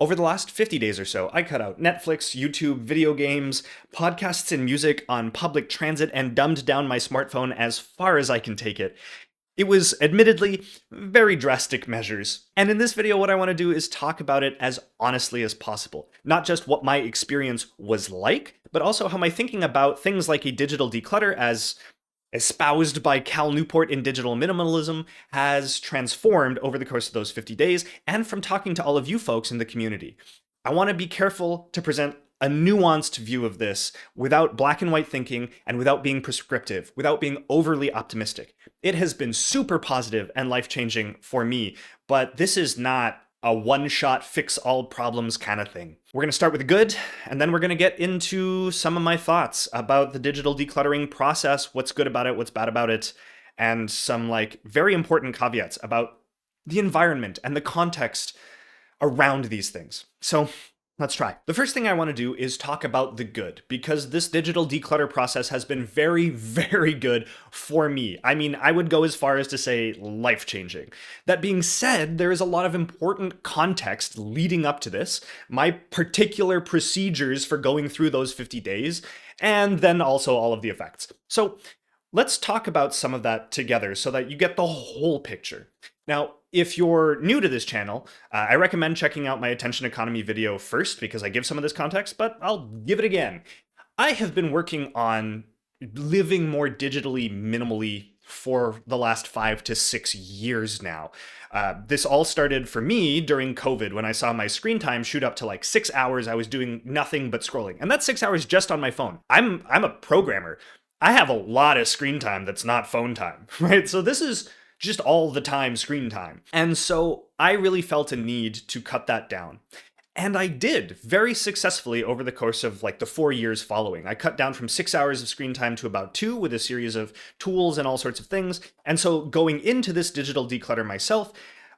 Over the last 50 days or so, I cut out Netflix, YouTube, video games, podcasts and music on public transit, and dumbed down my smartphone as far as I can take it. It was admittedly very drastic measures. And in this video, what I want to do is talk about it as honestly as possible. Not just what my experience was like, but also how my thinking about things like a digital declutter, as espoused by Cal Newport in Digital Minimalism, has transformed over the course of those 50 days, and from talking to all of you folks in the community. I want to be careful to present a nuanced view of this without black and white thinking and without being prescriptive, without being overly optimistic. It has been super positive and life-changing for me, but this is not a one-shot fix-all problems kind of thing. We're going to start with the good, and then we're going to get into some of my thoughts about the digital decluttering process, what's good about it, what's bad about it, and some very important caveats about the environment and the context around these things. So let's try. The first thing I want to do is talk about the good, because this digital declutter process has been very, very good for me. I mean, I would go as far as to say life-changing. That being said, there is a lot of important context leading up to this, my particular procedures for going through those 50 days, and then also all of the effects. So let's talk about some of that together so that you get the whole picture. Now, if you're new to this channel, I recommend checking out my attention economy video first because I give some of this context, but I'll give it again. I have been working on living more digitally minimally for the last 5 to 6 years now. This all started for me during COVID when I saw my screen time shoot up to 6 hours. I was doing nothing but scrolling, and that's 6 hours just on my phone. I'm a programmer. I have a lot of screen time that's not phone time, right? So this is just all the time screen time. And so I really felt a need to cut that down. And I did very successfully over the course of the 4 years following. I cut down from 6 hours of screen time to about 2 with a series of tools and all sorts of things. And so going into this digital declutter myself,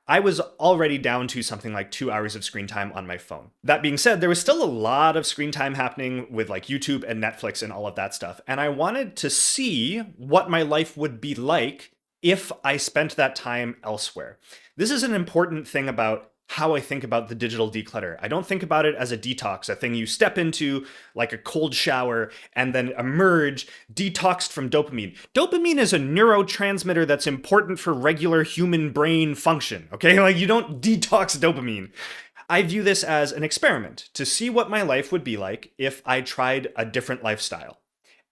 I was already down to something like 2 hours of screen time on my phone. That being said, there was still a lot of screen time happening with YouTube and Netflix and all of that stuff. And I wanted to see what my life would be like if I spent that time elsewhere. This is an important thing about how I think about the digital declutter. I don't think about it as a detox, a thing you step into like a cold shower and then emerge detoxed from dopamine. Dopamine is a neurotransmitter that's important for regular human brain function, okay? You don't detox dopamine. I view this as an experiment to see what my life would be like if I tried a different lifestyle.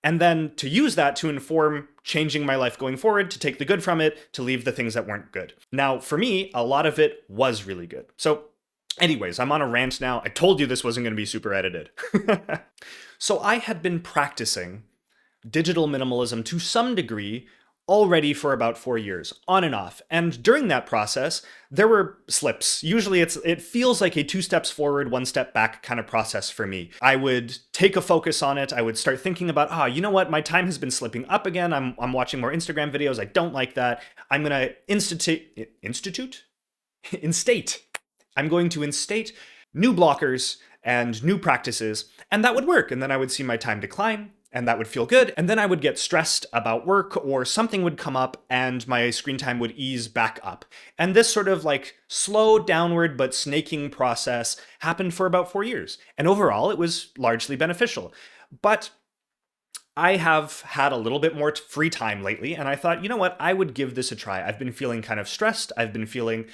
And then to use that to inform changing my life going forward, to take the good from it, to leave the things that weren't good. Now, for me, a lot of it was really good. So anyways, I'm on a rant now. I told you this wasn't going to be super edited. So I had been practicing digital minimalism to some degree already for about 4 years, on and off. And during that process, there were slips. Usually it feels like a 2 steps forward, 1 step back kind of process for me. I would take a focus on it. I would start thinking about, you know what? My time has been slipping up again. I'm watching more Instagram videos. I don't like that. I'm going to instate. I'm going to instate new blockers and new practices, and that would work. And then I would see my time decline, and that would feel good. And then I would get stressed about work or something would come up and my screen time would ease back up. And this sort of slow downward but snaking process happened for about 4 years. And overall, it was largely beneficial. But I have had a little bit more free time lately, and I thought, you know what? I would give this a try. I've been feeling kind of stressed. I've been feeling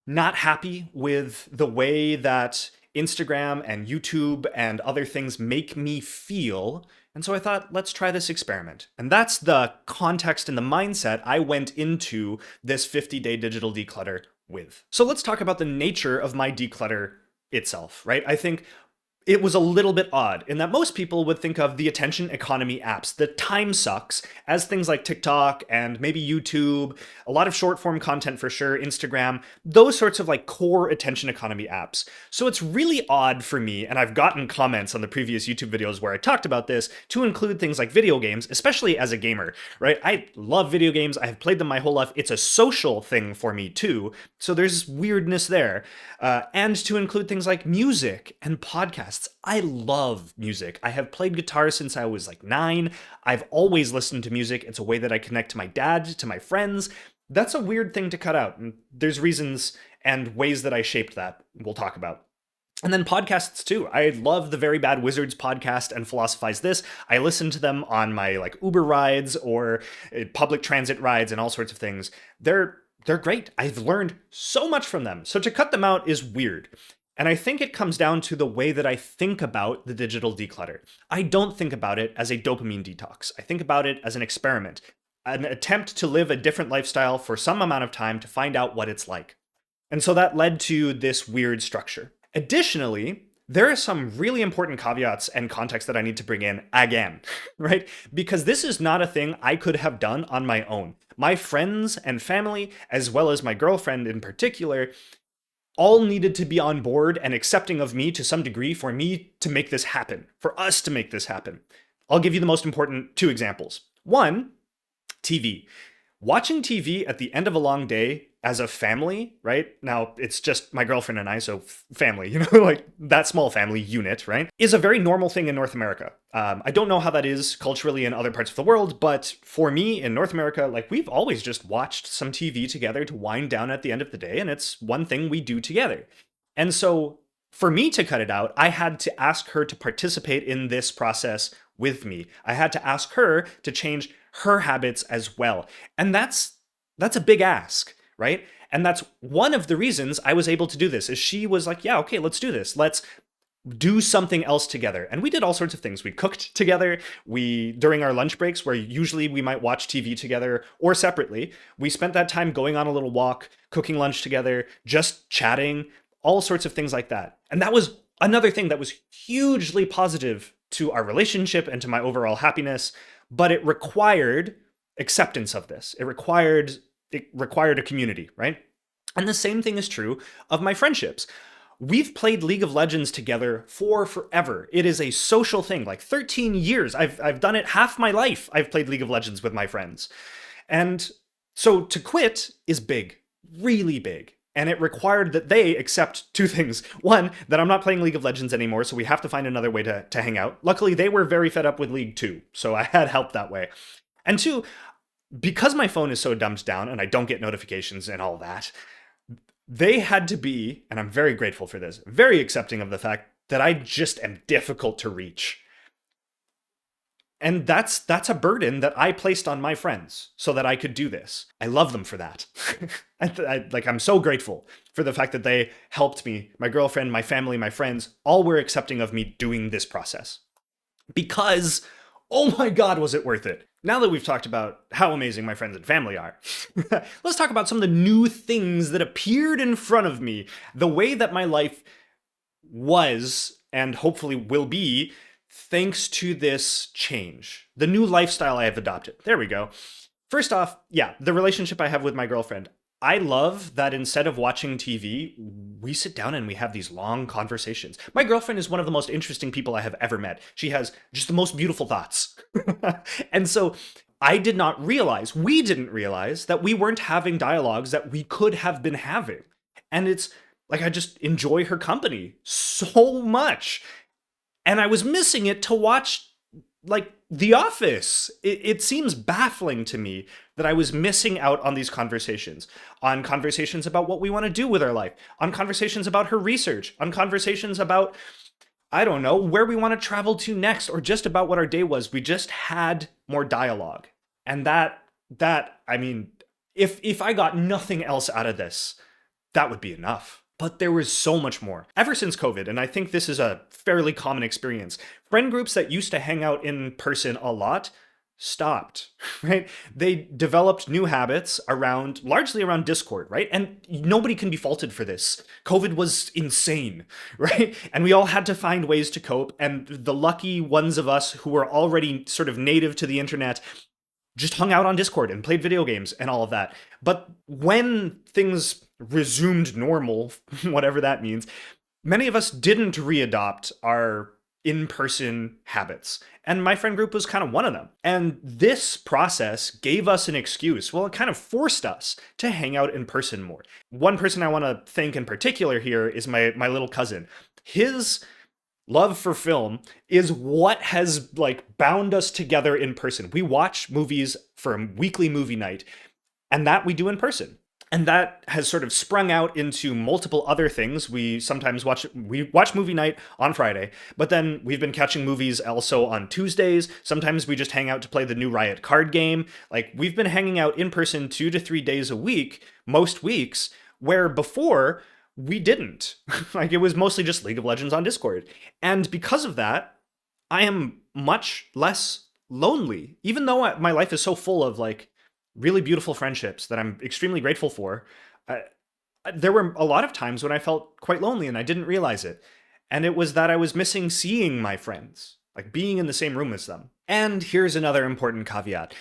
not happy with the way that Instagram and YouTube and other things make me feel. And so I thought, let's try this experiment. And that's the context and the mindset I went into this 50-day digital declutter with. So let's talk about the nature of my declutter itself, right? I think it was a little bit odd in that most people would think of the attention economy apps, the time sucks, as things like TikTok and maybe YouTube, a lot of short form content for sure, Instagram, those sorts of core attention economy apps. So it's really odd for me, and I've gotten comments on the previous YouTube videos where I talked about this, to include things like video games, especially as a gamer, right? I love video games. I have played them my whole life. It's a social thing for me too. So there's weirdness there. And to include things like music and podcasts. I love music. I have played guitar since I was 9. I've always listened to music. It's a way that I connect to my dad, to my friends. That's a weird thing to cut out. And there's reasons and ways that I shaped that we'll talk about. And then podcasts too. I love the Very Bad Wizards podcast and Philosophize This. I listen to them on my like Uber rides or public transit rides and all sorts of things. They're great. I've learned so much from them. So to cut them out is weird. And I think it comes down to the way that I think about the digital declutter. I don't think about it as a dopamine detox. I think about it as an experiment, an attempt to live a different lifestyle for some amount of time to find out what it's like. And so that led to this weird structure. Additionally, there are some really important caveats and context that I need to bring in again, right? Because this is not a thing I could have done on my own. My friends and family, as well as my girlfriend in particular, all needed to be on board and accepting of me to some degree for me to make this happen, for us to make this happen. I'll give you the most important two examples. One, TV. Watching TV at the end of a long day as a family, right? Now, it's just my girlfriend and I, so family, like that small family unit, right? Is a very normal thing in North America. I don't know how that is culturally in other parts of the world, but for me in North America, like we've always just watched some TV together to wind down at the end of the day, and it's one thing we do together. And so for me to cut it out, I had to ask her to participate in this process with me. I had to ask her to change her habits as well. And that's a big ask, right? And that's one of the reasons I was able to do this is she was like, yeah, okay, let's do this. Let's do something else together. And we did all sorts of things. We cooked together. During our lunch breaks, where usually we might watch TV together or separately, we spent that time going on a little walk, cooking lunch together, just chatting, all sorts of things like that. And that was another thing that was hugely positive to our relationship and to my overall happiness, but it required acceptance of this. It required a community, right? And the same thing is true of my friendships. We've played League of Legends together for forever. It is a social thing, like 13 years. I've done it half my life. I've played League of Legends with my friends. And so to quit is big, really big. And it required that they accept two things. One, that I'm not playing League of Legends anymore, so we have to find another way to hang out. Luckily, they were very fed up with League too, so I had help that way. And two, because my phone is so dumbed down and I don't get notifications and all that, they had to be, and I'm very grateful for this, very accepting of the fact that I just am difficult to reach. And that's a burden that I placed on my friends so that I could do this. I love them for that. I'm so grateful for the fact that they helped me. My girlfriend, my family, my friends, all were accepting of me doing this process. Because, oh my God, was it worth it? Now that we've talked about how amazing my friends and family are, let's talk about some of the new things that appeared in front of me. The way that my life was, and hopefully will be, thanks to this change, the new lifestyle I have adopted. There we go. First off, yeah, the relationship I have with my girlfriend. I love that instead of watching TV, we sit down and we have these long conversations. My girlfriend is one of the most interesting people I have ever met. She has just the most beautiful thoughts. And so we didn't realize that we weren't having dialogues that we could have been having. And it's like, I just enjoy her company so much. And I was missing it to watch, like, The Office. It seems baffling to me that I was missing out on these conversations, on conversations about what we want to do with our life, on conversations about her research, on conversations about, I don't know, where we want to travel to next, or just about what our day was. We just had more dialogue. And that I mean, if I got nothing else out of this, that would be enough. But there was so much more. Ever since COVID, and I think this is a fairly common experience, friend groups that used to hang out in person a lot stopped, right? They developed new habits largely around Discord, right? And nobody can be faulted for this. COVID was insane, right? And we all had to find ways to cope. And the lucky ones of us who were already sort of native to the internet just hung out on Discord and played video games and all of that. But when things resumed normal, whatever that means, many of us didn't readopt our in-person habits. And my friend group was kind of one of them. And this process gave us an excuse. Well, it kind of forced us to hang out in person more. One person I want to thank in particular here is my little cousin. His love for film is what has bound us together in person. We watch movies for a weekly movie night, and that we do in person. And that has sort of sprung out into multiple other things. We watch movie night on Friday, but then we've been catching movies also on Tuesdays. Sometimes we just hang out to play the new Riot card game. Like, we've been hanging out in person 2 to 3 days a week, most weeks, where before we didn't. Like, it was mostly just League of Legends on Discord. And because of that, I am much less lonely, even though my life is so full of like really beautiful friendships that I'm extremely grateful for. Uh, there were a lot of times when I felt quite lonely and I didn't realize it. And it was that I was missing seeing my friends, like being in the same room as them. And here's another important caveat.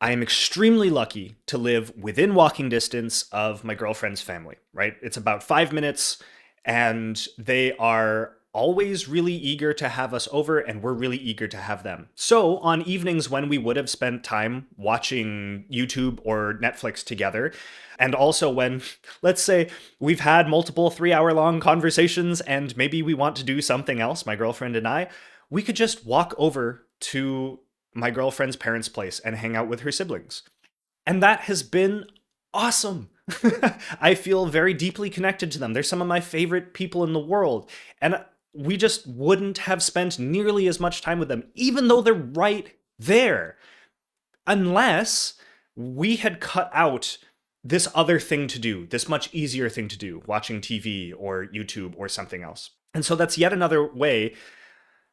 I am extremely lucky to live within walking distance of my girlfriend's family, right? It's about 5 minutes, and they are always really eager to have us over, and we're really eager to have them. So on evenings when we would have spent time watching YouTube or Netflix together, and also when, let's say, we've had multiple 3 hour long conversations and maybe we want to do something else, my girlfriend and I, we could just walk over to my girlfriend's parents' place and hang out with her siblings. And that has been awesome. I feel very deeply connected to them. They're some of my favorite people in the world. And we just wouldn't have spent nearly as much time with them, even though they're right there, unless we had cut out this other thing to do, this much easier thing to do, watching TV or YouTube or something else. And so that's yet another way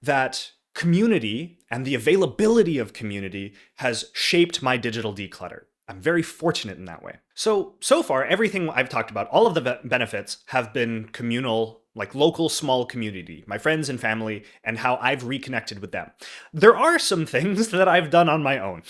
that community and the availability of community has shaped my digital declutter. I'm very fortunate in that way. So far, everything I've talked about, all of the benefits have been communal, like local small community, my friends and family, and how I've reconnected with them. There are some things that I've done on my own,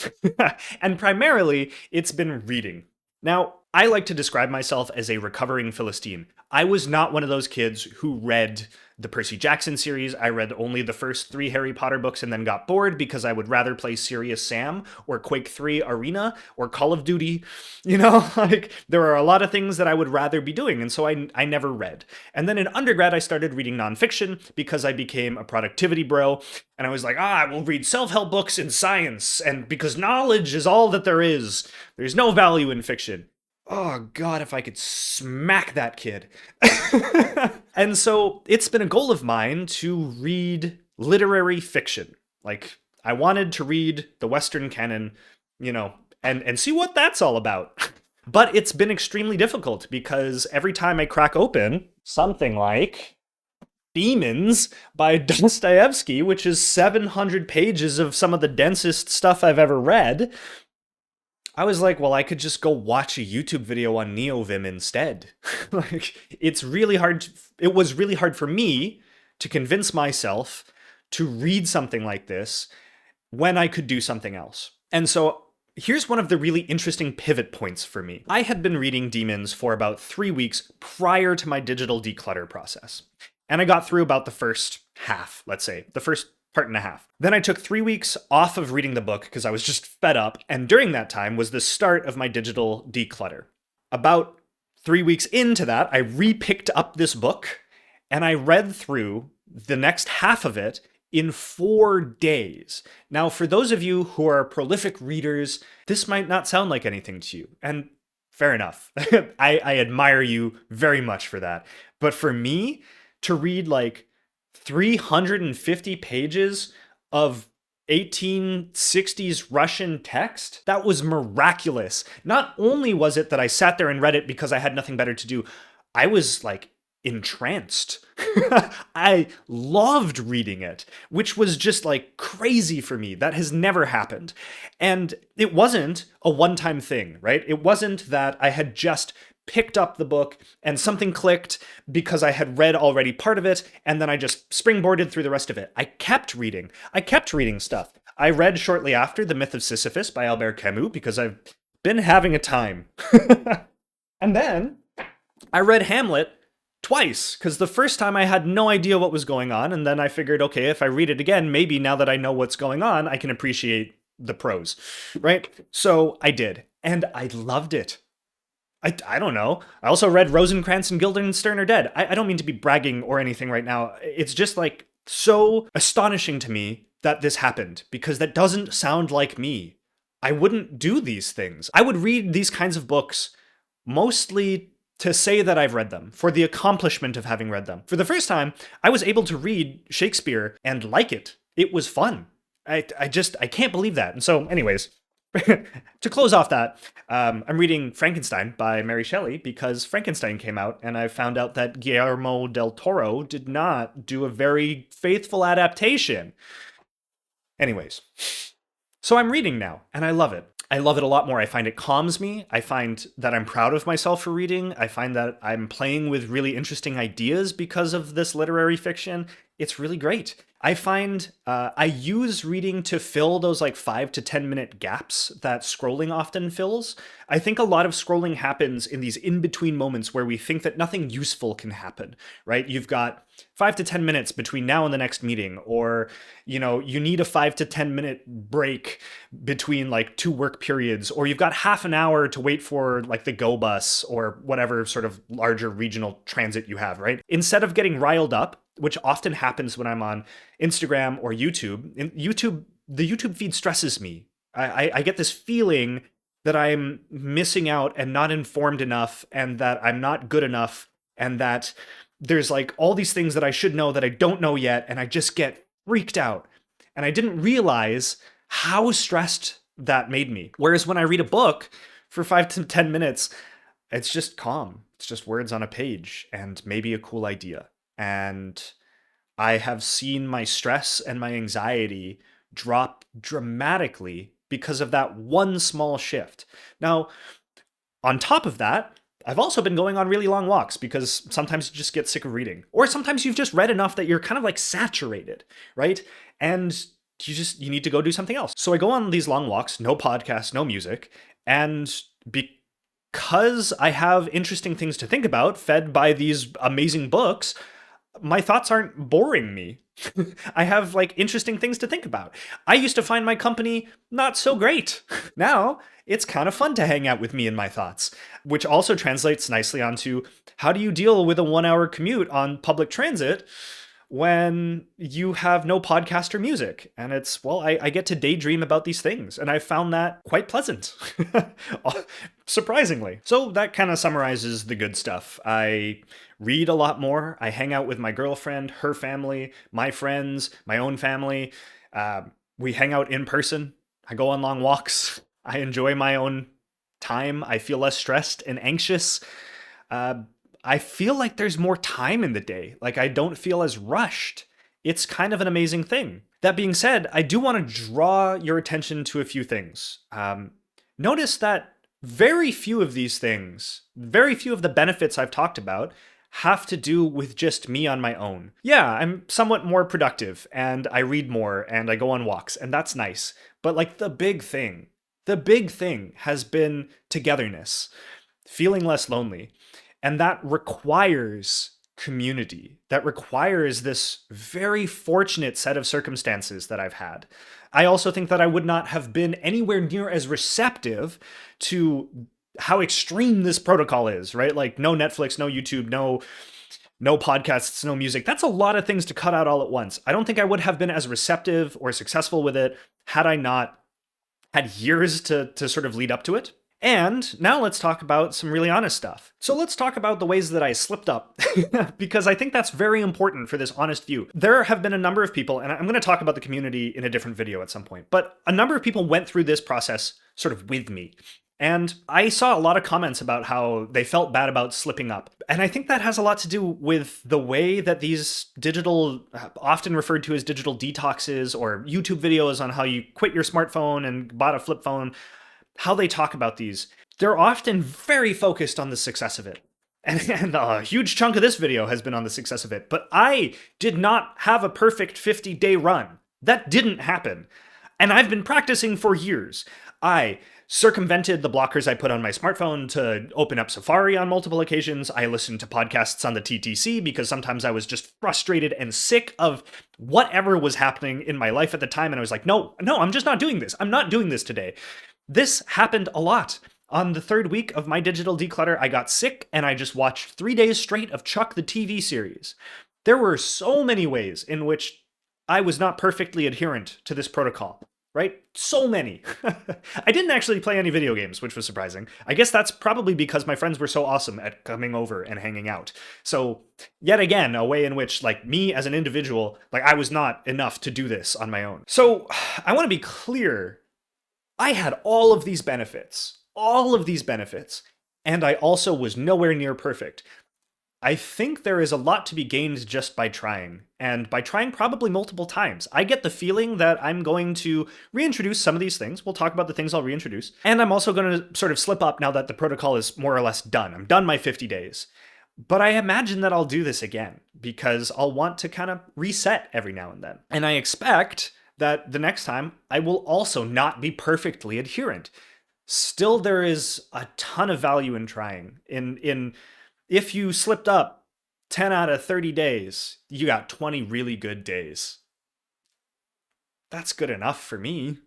and primarily it's been reading. Now, I like to describe myself as a recovering Philistine. I was not one of those kids who read the Percy Jackson series. I read only the first 3 Harry Potter books and then got bored because I would rather play Serious Sam or Quake 3 Arena or Call of Duty. Like, there are a lot of things that I would rather be doing, and so I never read. And then in undergrad, I started reading nonfiction because I became a productivity bro, and I was like, I will read self-help books in science, and because knowledge is all that there is. There's no value in fiction. Oh God, if I could smack that kid. And so it's been a goal of mine to read literary fiction. Like, I wanted to read the Western canon, and see what that's all about. But it's been extremely difficult because every time I crack open something like Demons by Dostoevsky, which is 700 pages of some of the densest stuff I've ever read, I was like, well, I could just go watch a YouTube video on NeoVim instead. Like, it's really hard. It was really hard for me to convince myself to read something like this when I could do something else. And so here's one of the really interesting pivot points for me. I had been reading Demons for about 3 weeks prior to my digital declutter process. And I got through about the first half, let's say, the first part and a half. Then I took 3 weeks off of reading the book because I was just fed up. And during that time was the start of my digital declutter. About 3 weeks into that, I re-picked up this book and I read through the next half of it in 4 days. Now, for those of you who are prolific readers, this might not sound like anything to you. And fair enough. I admire you very much for that. But for me, to read like 350 pages of 1860s Russian text, that was miraculous. Not only was it that I sat there and read it because I had nothing better to do, I was like entranced. I loved reading it, which was just like crazy for me. That has never happened. And it wasn't a one-time thing, right? It wasn't that I had just picked up the book and something clicked because I had read already part of it, and then I just springboarded through the rest of it. I kept reading stuff. I read shortly after The Myth of Sisyphus by Albert Camus because I've been having a time. And then I read Hamlet twice, because the first time I had no idea what was going on, and then I figured, okay, if I read it again, maybe now that I know what's going on, I can appreciate the prose, right? So I did, and I loved it. I don't know. I also read Rosencrantz and Guildenstern are Dead. I don't mean to be bragging or anything right now. It's just like so astonishing to me that this happened, because that doesn't sound like me. I wouldn't do these things. I would read these kinds of books mostly to say that I've read them, for the accomplishment of having read them. For the first time, I was able to read Shakespeare and like it. It was fun. I can't believe that. And so, anyways, to close off that, I'm reading Frankenstein by Mary Shelley because Frankenstein came out, and I found out that Guillermo del Toro did not do a very faithful adaptation. Anyways, so I'm reading now, and I love it. I love it a lot more. I find it calms me. I find that I'm proud of myself for reading. I find that I'm playing with really interesting ideas because of this literary fiction. It's really great. I find I use reading to fill those like 5 to 10 minute gaps that scrolling often fills. I think a lot of scrolling happens in these in between moments where we think that nothing useful can happen, right? You've got 5 to 10 minutes between now and the next meeting, or you need a 5 to 10 minute break between like two work periods, or you've got half an hour to wait for like the go bus or whatever sort of larger regional transit you have, right? Instead of getting riled up, which often happens when I'm on Instagram or YouTube. The YouTube feed stresses me. I get this feeling that I'm missing out and not informed enough, and that I'm not good enough, and that there's like all these things that I should know that I don't know yet, and I just get freaked out. And I didn't realize how stressed that made me. Whereas when I read a book for 5 to 10 minutes, it's just calm. It's just words on a page and maybe a cool idea. And I have seen my stress and my anxiety drop dramatically because of that one small shift. Now, on top of that, I've also been going on really long walks because sometimes you just get sick of reading. Or sometimes you've just read enough that you're kind of like saturated, right? And you need to go do something else. So I go on these long walks, no podcast, no music, and because I have interesting things to think about, fed by these amazing books, my thoughts aren't boring me. I have like interesting things to think about. I used to find my company not so great. Now it's kind of fun to hang out with me and my thoughts, which also translates nicely onto how do you deal with a 1 hour commute on public transit when you have no podcast or music? And it's, well, I get to daydream about these things, and I found that quite pleasant, surprisingly. So that kind of summarizes the good stuff. I read a lot more. I hang out with my girlfriend, her family, my friends, my own family. We hang out in person. I go on long walks. I enjoy my own time. I feel less stressed and anxious. I feel like there's more time in the day. Like I don't feel as rushed. It's kind of an amazing thing. That being said, I do want to draw your attention to a few things. Notice that very few of these things, very few of the benefits I've talked about, have to do with just me on my own. Yeah, I'm somewhat more productive, and I read more, and I go on walks, and that's nice. But like the big thing has been togetherness, feeling less lonely. And that requires community. That requires this very fortunate set of circumstances that I've had. I also think that I would not have been anywhere near as receptive to how extreme this protocol is, right? Like no Netflix, no YouTube, no podcasts, no music. That's a lot of things to cut out all at once. I don't think I would have been as receptive or successful with it had I not had years to sort of lead up to it. And now let's talk about some really honest stuff. So let's talk about the ways that I slipped up, because I think that's very important for this honest view. There have been a number of people, and I'm going to talk about the community in a different video at some point, but a number of people went through this process sort of with me. And I saw a lot of comments about how they felt bad about slipping up. And I think that has a lot to do with the way that these digital, often referred to as digital detoxes, or YouTube videos on how you quit your smartphone and bought a flip phone, how they talk about these. They're often very focused on the success of it. And a huge chunk of this video has been on the success of it. But I did not have a perfect 50-day run. That didn't happen. And I've been practicing for years. I circumvented the blockers I put on my smartphone to open up Safari on multiple occasions. I listened to podcasts on the TTC because sometimes I was just frustrated and sick of whatever was happening in my life at the time. And I was like, no, I'm just not doing this. I'm not doing this today. This happened a lot. On the third week of my digital declutter, I got sick and I just watched 3 days straight of Chuck the TV series. There were so many ways in which I was not perfectly adherent to this protocol. right? So many. I didn't actually play any video games, which was surprising. I guess that's probably because my friends were so awesome at coming over and hanging out. So, yet again, a way in which, like, me as an individual, like, I was not enough to do this on my own. So, I want to be clear. I had all of these benefits, and I also was nowhere near perfect. I think there is a lot to be gained just by trying, and by trying probably multiple times. I get the feeling that I'm going to reintroduce some of these things. We'll talk about the things I'll reintroduce. And I'm also going to sort of slip up now that the protocol is more or less done. I'm done my 50 days. But I imagine that I'll do this again, because I'll want to kind of reset every now and then. And I expect that the next time I will also not be perfectly adherent. Still, there is a ton of value in trying. If you slipped up 10 out of 30 days, you got 20 really good days. That's good enough for me.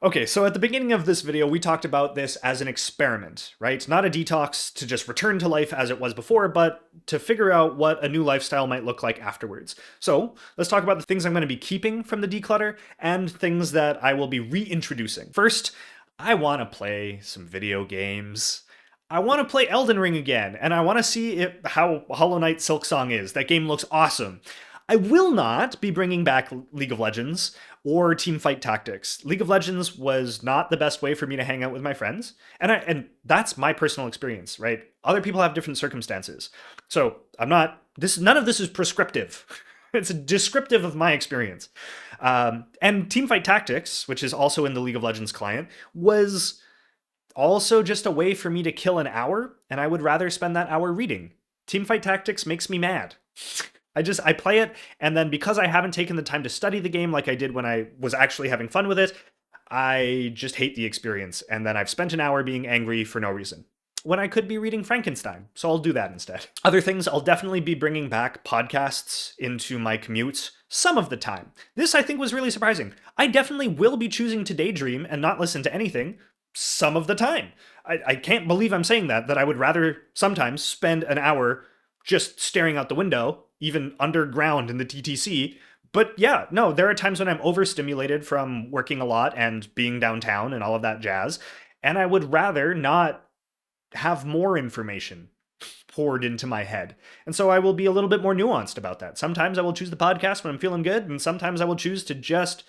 Okay, so at the beginning of this video, we talked about this as an experiment, right? Not a detox to just return to life as it was before, but to figure out what a new lifestyle might look like afterwards. So let's talk about the things I'm going to be keeping from the declutter and things that I will be reintroducing. First, I want to play some video games. I want to play Elden Ring again, and I want to see how Hollow Knight Silksong is. That game looks awesome. I will not be bringing back League of Legends or Teamfight Tactics. League of Legends was not the best way for me to hang out with my friends, and that's my personal experience, right? Other people have different circumstances. So none of this is prescriptive. It's descriptive of my experience. And Teamfight Tactics, which is also in the League of Legends client, was also just a way for me to kill an hour, and I would rather spend that hour reading. Teamfight Tactics makes me mad. I play it, and then because I haven't taken the time to study the game like I did when I was actually having fun with it, I just hate the experience, and then I've spent an hour being angry for no reason, when I could be reading Frankenstein, so I'll do that instead. Other things, I'll definitely be bringing back podcasts into my commutes some of the time. This, I think, was really surprising. I definitely will be choosing to daydream and not listen to anything some of the time. I can't believe I'm saying that I would rather sometimes spend an hour just staring out the window, even underground in the TTC. But yeah, no, there are times when I'm overstimulated from working a lot and being downtown and all of that jazz, and I would rather not have more information poured into my head. And so I will be a little bit more nuanced about that. Sometimes I will choose the podcast when I'm feeling good, and sometimes I will choose to just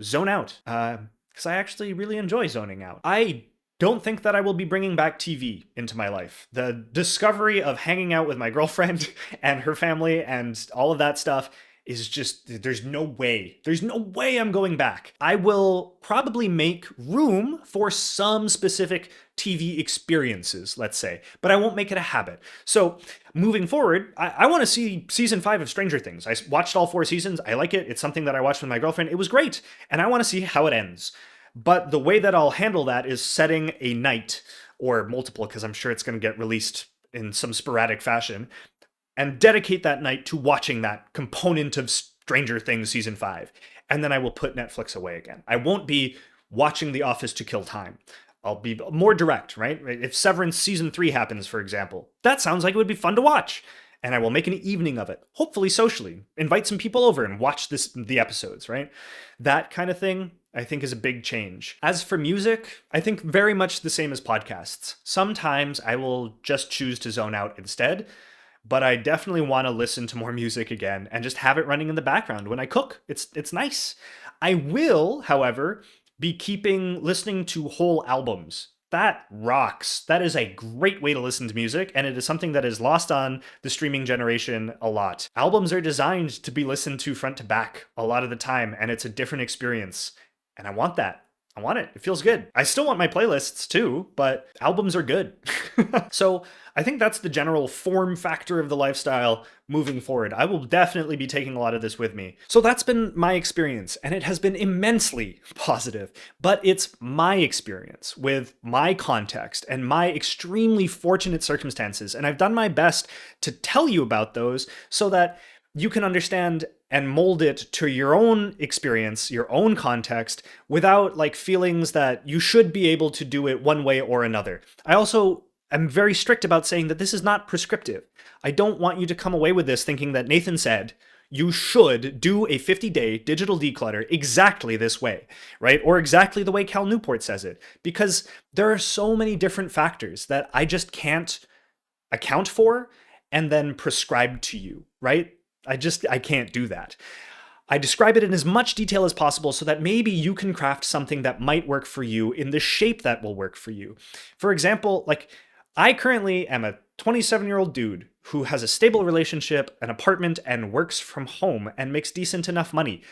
zone out, because I actually really enjoy zoning out. I don't think that I will be bringing back TV into my life. The discovery of hanging out with my girlfriend and her family and all of that stuff is just, there's no way I'm going back. I will probably make room for some specific TV experiences, let's say, but I won't make it a habit. So moving forward, I want to see season 5 of Stranger Things. I watched all 4 seasons. I like it. It's something that I watched with my girlfriend. It was great. And I want to see how it ends. But the way that I'll handle that is setting a night, or multiple, because I'm sure it's going to get released in some sporadic fashion, and dedicate that night to watching that component of Stranger Things season 5. And then I will put Netflix away again. I won't be watching The Office to kill time. I'll be more direct, right? If Severance season 3 happens, for example, that sounds like it would be fun to watch. And I will make an evening of it, hopefully socially. Invite some people over and watch the episodes, right? That kind of thing, I think, is a big change. As for music, I think very much the same as podcasts. Sometimes I will just choose to zone out instead, but I definitely want to listen to more music again and just have it running in the background when I cook. It's nice. I will, however, be listening to whole albums. That rocks. That is a great way to listen to music, and it is something that is lost on the streaming generation a lot. Albums are designed to be listened to front to back a lot of the time, and it's a different experience. And I want that. I want it. It feels good. I still want my playlists too, but albums are good. So I think that's the general form factor of the lifestyle moving forward. I will definitely be taking a lot of this with me. So that's been my experience, and it has been immensely positive, but it's my experience with my context and my extremely fortunate circumstances. And I've done my best to tell you about those so that you can understand and mold it to your own experience, your own context, without like feelings that you should be able to do it one way or another. I also am very strict about saying that this is not prescriptive. I don't want you to come away with this thinking that Nathan said, you should do a 50-day digital declutter exactly this way, right? Or exactly the way Cal Newport says it, because there are so many different factors that I just can't account for and then prescribe to you, right? I can't do that. I describe it in as much detail as possible so that maybe you can craft something that might work for you in the shape that will work for you. For example, like I currently am a 27-year-old dude who has a stable relationship, an apartment, and works from home and makes decent enough money.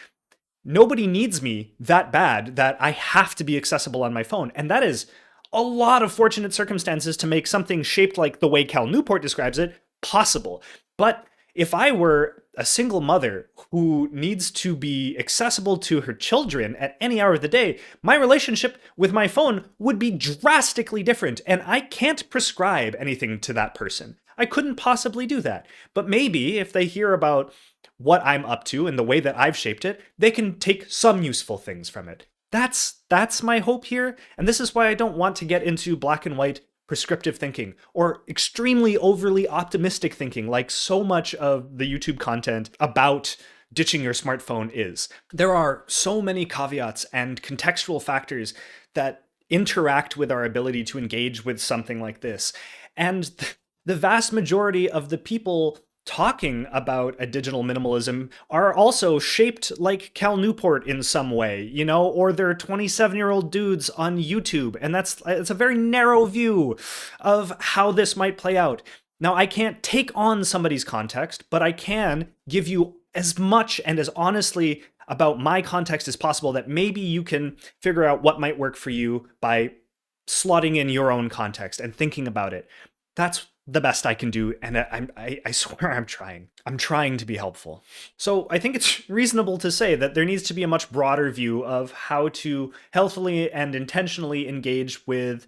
Nobody needs me that bad that I have to be accessible on my phone. And that is a lot of fortunate circumstances to make something shaped like the way Cal Newport describes it possible. But if I were a single mother who needs to be accessible to her children at any hour of the day, my relationship with my phone would be drastically different, and I can't prescribe anything to that person. I couldn't possibly do that. But maybe if they hear about what I'm up to and the way that I've shaped it, they can take some useful things from it. That's my hope here, and this is why I don't want to get into black and white prescriptive thinking or extremely overly optimistic thinking like so much of the YouTube content about ditching your smartphone is. There are so many caveats and contextual factors that interact with our ability to engage with something like this. And the vast majority of the people talking about a digital minimalism are also shaped like Cal Newport in some way, you know, or they're 27-year-old dudes on YouTube. And it's a very narrow view of how this might play out. Now, I can't take on somebody's context, but I can give you as much and as honestly about my context as possible that maybe you can figure out what might work for you by slotting in your own context and thinking about it. That's the best I can do, and I swear I'm trying. I'm trying to be helpful. So I think it's reasonable to say that there needs to be a much broader view of how to healthfully and intentionally engage with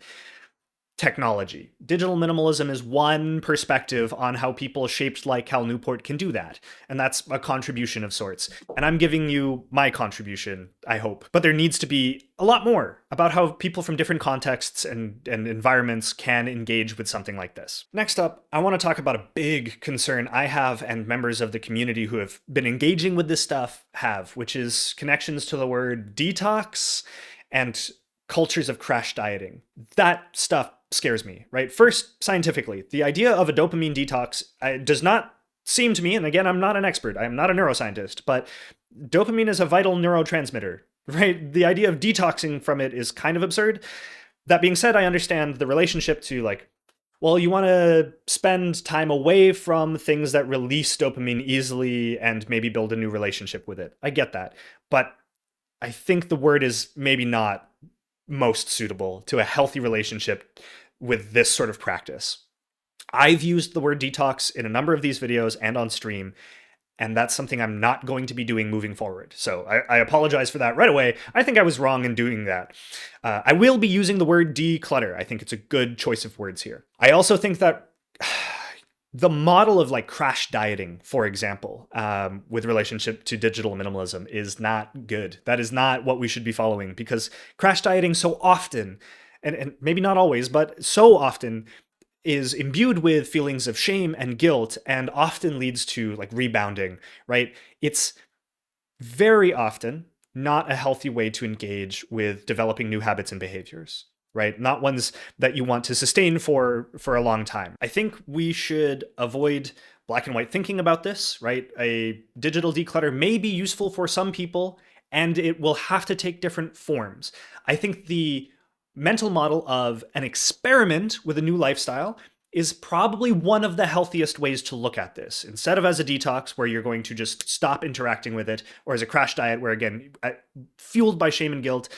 technology. Digital minimalism is one perspective on how people shaped like Cal Newport can do that. And that's a contribution of sorts. And I'm giving you my contribution, I hope. But there needs to be a lot more about how people from different contexts and environments can engage with something like this. Next up, I want to talk about a big concern I have and members of the community who have been engaging with this stuff have, which is connections to the word detox and cultures of crash dieting. That stuff scares me, right? First, scientifically, the idea of a dopamine detox does not seem to me, and again, I'm not an expert, I'm not a neuroscientist, but dopamine is a vital neurotransmitter, right? The idea of detoxing from it is kind of absurd. That being said, I understand the relationship to like, well, you want to spend time away from things that release dopamine easily and maybe build a new relationship with it. I get that. But I think the word is maybe not most suitable to a healthy relationship with this sort of practice. I've used the word detox in a number of these videos and on stream, and that's something I'm not going to be doing moving forward. So I apologize for that right away. I think I was wrong in doing that. I will be using the word declutter. I think it's a good choice of words here. I also think that the model of like crash dieting, for example, with relationship to digital minimalism is not good. That is not what we should be following, because crash dieting so often, and maybe not always, but so often is imbued with feelings of shame and guilt and often leads to like rebounding, right? It's very often not a healthy way to engage with developing new habits and behaviors, right? Not ones that you want to sustain for a long time. I think we should avoid black and white thinking about this, right? A digital declutter may be useful for some people, and it will have to take different forms. I think the mental model of an experiment with a new lifestyle is probably one of the healthiest ways to look at this. Instead of as a detox where you're going to just stop interacting with it, or as a crash diet where, again, fueled by shame and guilt,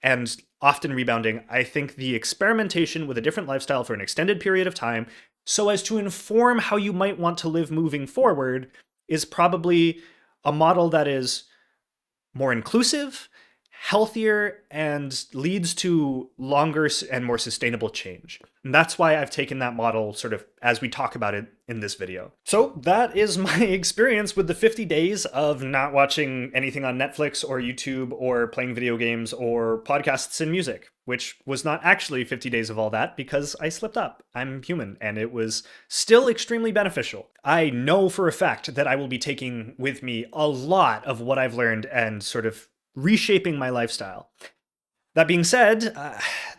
and often rebounding, I think the experimentation with a different lifestyle for an extended period of time, so as to inform how you might want to live moving forward, is probably a model that is more inclusive, healthier and leads to longer and more sustainable change. And that's why I've taken that model sort of as we talk about it in this video. So that is my experience with the 50 days of not watching anything on Netflix or YouTube or playing video games or podcasts and music, which was not actually 50 days of all that because I slipped up. I'm human, and it was still extremely beneficial. I know for a fact that I will be taking with me a lot of what I've learned and sort of reshaping my lifestyle. That being said,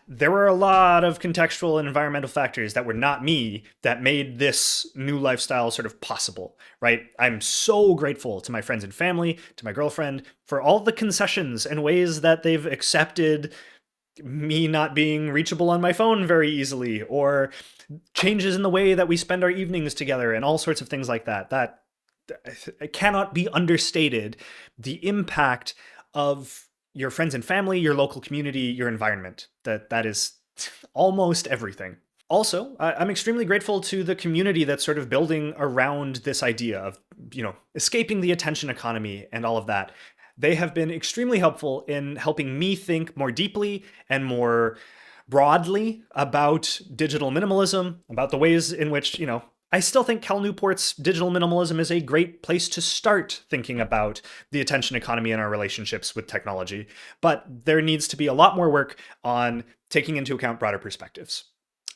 there were a lot of contextual and environmental factors that were not me that made this new lifestyle sort of possible, right? I'm so grateful to my friends and family, to my girlfriend, for all the concessions and ways that they've accepted me not being reachable on my phone very easily, or changes in the way that we spend our evenings together and all sorts of things like that. That cannot be understated, the impact of your friends and family, your local community, your environment. That is almost everything. Also, I'm extremely grateful to the community that's sort of building around this idea of, escaping the attention economy and all of that. They have been extremely helpful in helping me think more deeply and more broadly about digital minimalism, about the ways in which, I still think Cal Newport's digital minimalism is a great place to start thinking about the attention economy and our relationships with technology. But there needs to be a lot more work on taking into account broader perspectives.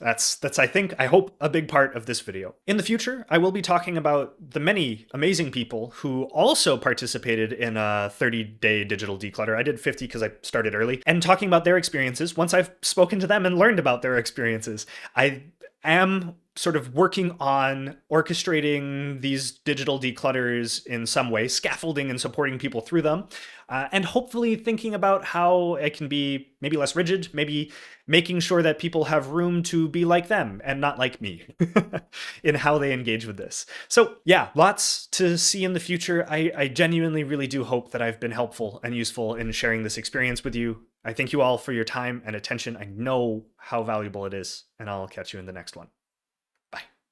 That's I hope, a big part of this video. In the future, I will be talking about the many amazing people who also participated in a 30-day digital declutter. I did 50 because I started early, and talking about their experiences once I've spoken to them and learned about their experiences. I am sort of working on orchestrating these digital declutters in some way, scaffolding and supporting people through them, and hopefully thinking about how it can be maybe less rigid, maybe making sure that people have room to be like them and not like me in how they engage with this. So yeah, lots to see in the future. I genuinely really do hope that I've been helpful and useful in sharing this experience with you. I thank you all for your time and attention. I know how valuable it is, and I'll catch you in the next one.